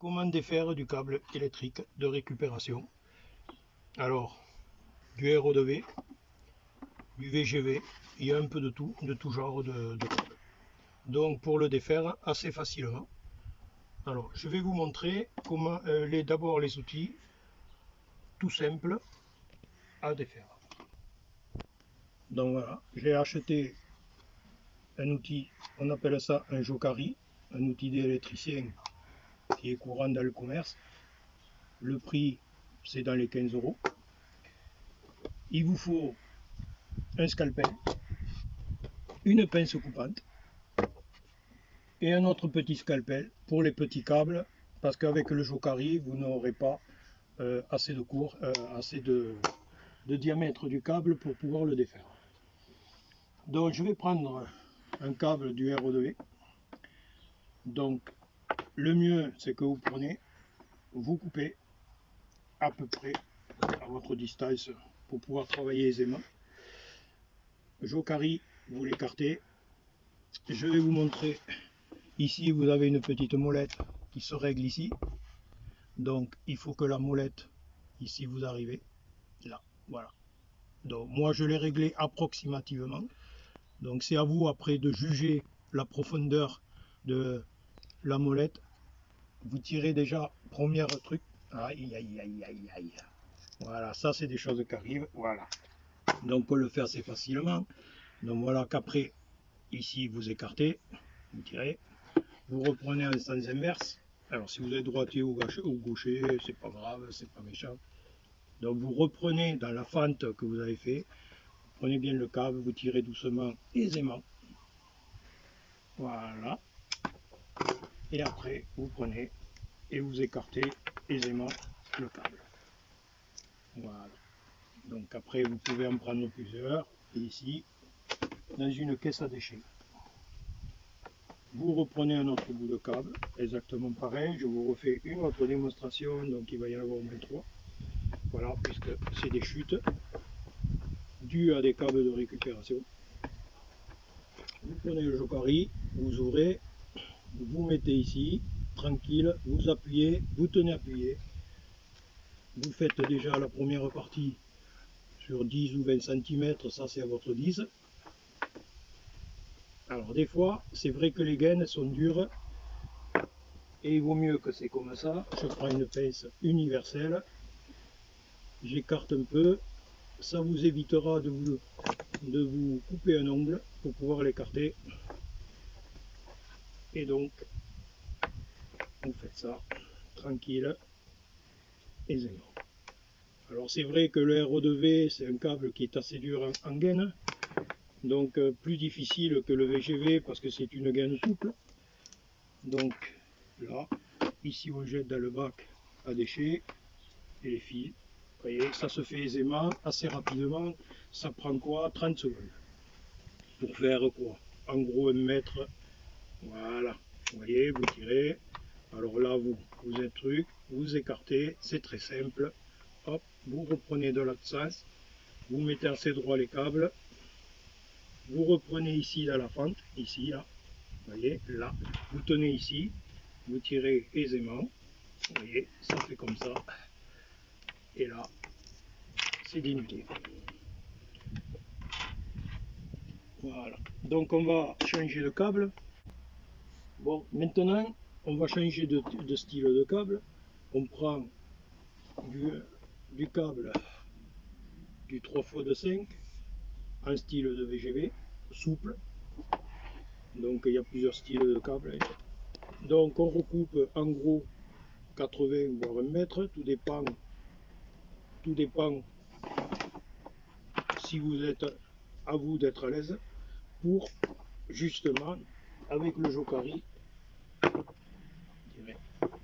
Comment défaire du câble électrique de récupération? Alors, du RO2V, du VGV, il y a un peu de tout genre de câbles. Donc pour le défaire assez facilement. Alors, je vais vous montrer comment d'abord les outils tout simples à défaire. Donc voilà, j'ai acheté un outil, on appelle ça un Jokari, un outil d'électricien qui est courant dans le commerce. Le prix, c'est dans les 15 euros. Il vous faut un scalpel, une pince coupante et un autre petit scalpel pour les petits câbles, parce qu'avec le Jokari, vous n'aurez pas assez de assez de diamètre du câble pour pouvoir le défaire. Donc je vais prendre un câble du RO2V. Donc le mieux, c'est que vous prenez, vous coupez à peu près à votre distance pour pouvoir travailler aisément. Jokari, vous l'écartez. Je vais vous montrer. Ici, vous avez une petite molette qui se règle ici. Donc, il faut que la molette, ici, vous arrivez. Là, voilà. Donc, moi, je l'ai réglé approximativement. Donc, c'est à vous, après, de juger la profondeur de la molette. Vous tirez déjà, premier truc. Aïe, aïe, aïe, aïe, aïe. Voilà, ça, c'est des choses qui arrivent. Voilà. Donc, on peut le faire assez facilement. Donc, voilà qu'après, ici, vous écartez. Vous tirez. Vous reprenez en sens inverse. Alors si vous êtes droitier ou gaucher, c'est pas grave, c'est pas méchant. Donc vous reprenez dans la fente que vous avez fait, vous prenez bien le câble, vous tirez doucement, aisément. Voilà. Et après, vous prenez et vous écartez aisément le câble. Voilà. Donc après, vous pouvez en prendre plusieurs. Et ici, dans une caisse à déchets. Vous reprenez un autre bout de câble, exactement pareil. Je vous refais une autre démonstration, donc il va y en avoir au moins 3. Voilà, puisque c'est des chutes dues à des câbles de récupération. Vous prenez le Jokari, vous ouvrez, vous mettez ici, tranquille, vous appuyez, vous tenez appuyé. Vous faites déjà la première partie sur 10 ou 20 cm, ça c'est à votre 10. Alors des fois, c'est vrai que les gaines sont dures, et il vaut mieux que c'est comme ça. Je prends une pince universelle, j'écarte un peu, ça vous évitera de vous couper un ongle pour pouvoir l'écarter. Et donc, vous faites ça tranquille, aisément. Alors c'est vrai que le RO2V, c'est un câble qui est assez dur en gaine, donc plus difficile que le VGV parce que c'est une gaine souple. Donc là, ici on jette dans le bac à déchets et les fils. Vous voyez, ça se fait aisément, assez rapidement. Ça prend quoi? 30 secondes. Pour faire quoi? En gros 1 mètre. Voilà. Vous voyez, vous tirez. Alors là, vous êtes truc, vous écartez, c'est très simple. Hop, vous reprenez de l'autre sens, vous mettez assez droit les câbles, vous reprenez ici dans la fente, ici, là, vous voyez, là, vous tenez ici, vous tirez aisément, vous voyez, ça fait comme ça, et là, c'est dénudé. Voilà, donc on va changer de câble. Bon, maintenant, on va changer de style de câble. On prend du câble du 3x5 en style de VGV, souple. Donc il y a plusieurs styles de câbles. Donc on recoupe en gros 80 voire 1 mètre, tout dépend si vous êtes à vous d'être à l'aise pour justement avec le Jokari.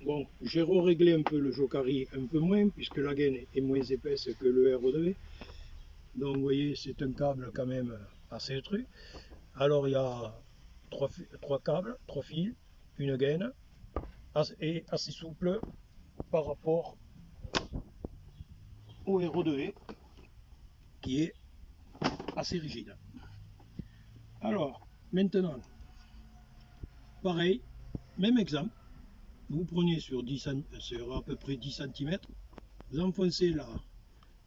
Bon, j'ai réglé un peu le Jokari un peu moins puisque la gaine est moins épaisse que le RO2V. Donc vous voyez, c'est un câble quand même assez truc. Alors il y a trois câbles, 3 fils, une gaine et assez souple par rapport au RO2V qui est assez rigide. Alors maintenant, pareil, même exemple. vous prenez sur à peu près 10 cm, vous enfoncez là,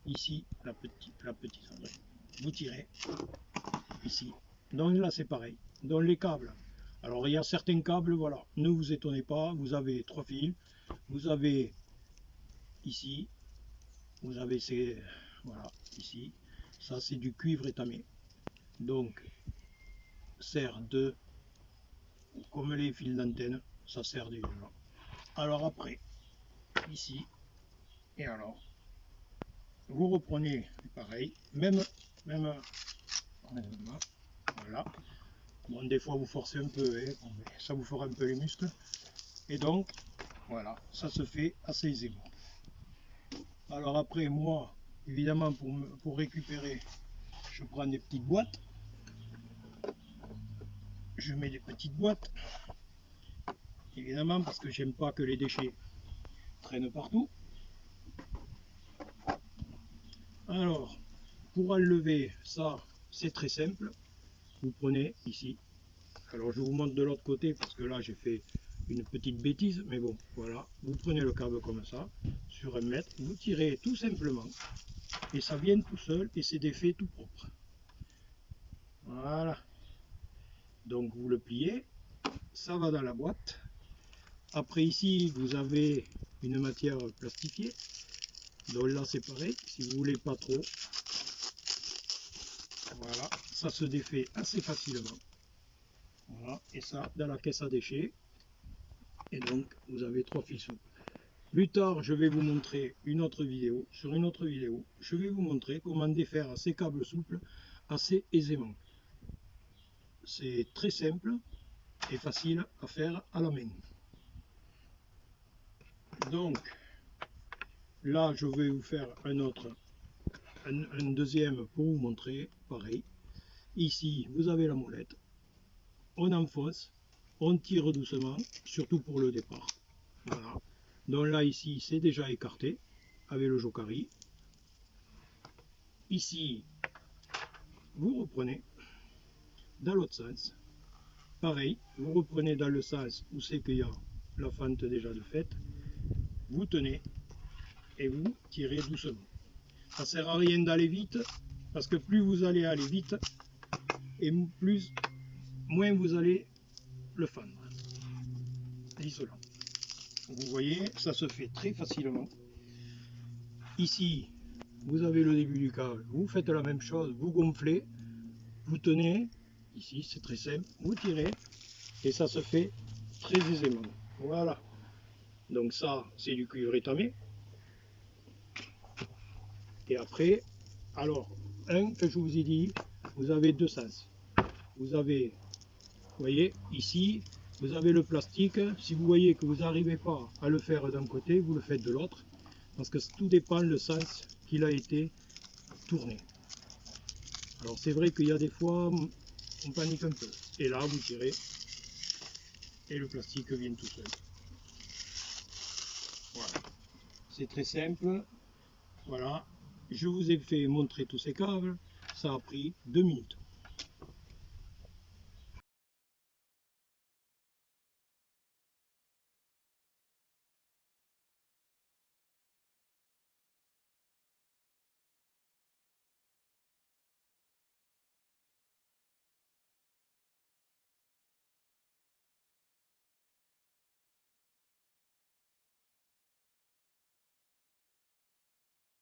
ici, la petite entrée, vous tirez, ici. Donc là c'est pareil. Donc les câbles, alors il y a certains câbles, voilà, ne vous étonnez pas, vous avez 3 fils, vous avez ici, vous avez ces, voilà, ici, ça c'est du cuivre étamé, donc sert de, comme les fils d'antenne, ça sert déjà. Alors après, ici, et alors, vous reprenez pareil, même, voilà. Bon, des fois vous forcez un peu, hein, ça vous fera un peu les muscles. Et donc, voilà, ça se fait assez aisément. Alors après, moi, évidemment, pour récupérer, je prends des petites boîtes. Je mets des petites boîtes, évidemment, parce que j'aime pas que les déchets traînent partout. Alors, pour enlever ça, c'est très simple. Vous prenez ici. Alors, je vous montre de l'autre côté, parce que là, j'ai fait une petite bêtise, mais bon, voilà. Vous prenez le câble comme ça, sur 1 mètre, vous tirez tout simplement, et ça vient tout seul, et c'est défait tout propre. Voilà. Donc, vous le pliez, ça va dans la boîte. Après, ici, vous avez une matière plastifiée. Donc là, c'est pareil, si vous voulez pas trop. Voilà, ça se défait assez facilement. Voilà, et ça, dans la caisse à déchets. Et donc, vous avez 3 fils souples. Plus tard, je vais vous montrer une autre vidéo. Sur une autre vidéo, je vais vous montrer comment défaire ces câbles souples assez aisément. C'est très simple et facile à faire à la main. Donc, là, je vais vous faire un deuxième pour vous montrer, pareil. Ici, vous avez la molette. On enfonce, on tire doucement, surtout pour le départ. Voilà. Donc là, ici, c'est déjà écarté avec le jokari. Ici, vous reprenez dans l'autre sens. Pareil, vous reprenez dans le sens où c'est qu'il y a la fente déjà de fait. Vous tenez et vous tirez doucement. Ça ne sert à rien d'aller vite, parce que plus vous allez aller vite, et moins vous allez le fendre. L'isolant. Vous voyez, ça se fait très facilement. Ici, vous avez le début du câble, vous faites la même chose, vous gonflez, vous tenez, ici c'est très simple, vous tirez, et ça se fait très aisément. Voilà. Donc ça, c'est du cuivre étamé. Et après, alors, que je vous ai dit, vous avez 2 sens. Vous avez, vous voyez, ici, vous avez le plastique. Si vous voyez que vous n'arrivez pas à le faire d'un côté, vous le faites de l'autre. Parce que tout dépend le sens qu'il a été tourné. Alors c'est vrai qu'il y a des fois, on panique un peu. Et là, vous tirez, et le plastique vient tout seul. Voilà. C'est très simple. Voilà. Je vous ai fait montrer tous ces câbles. Ça a pris 2 minutes.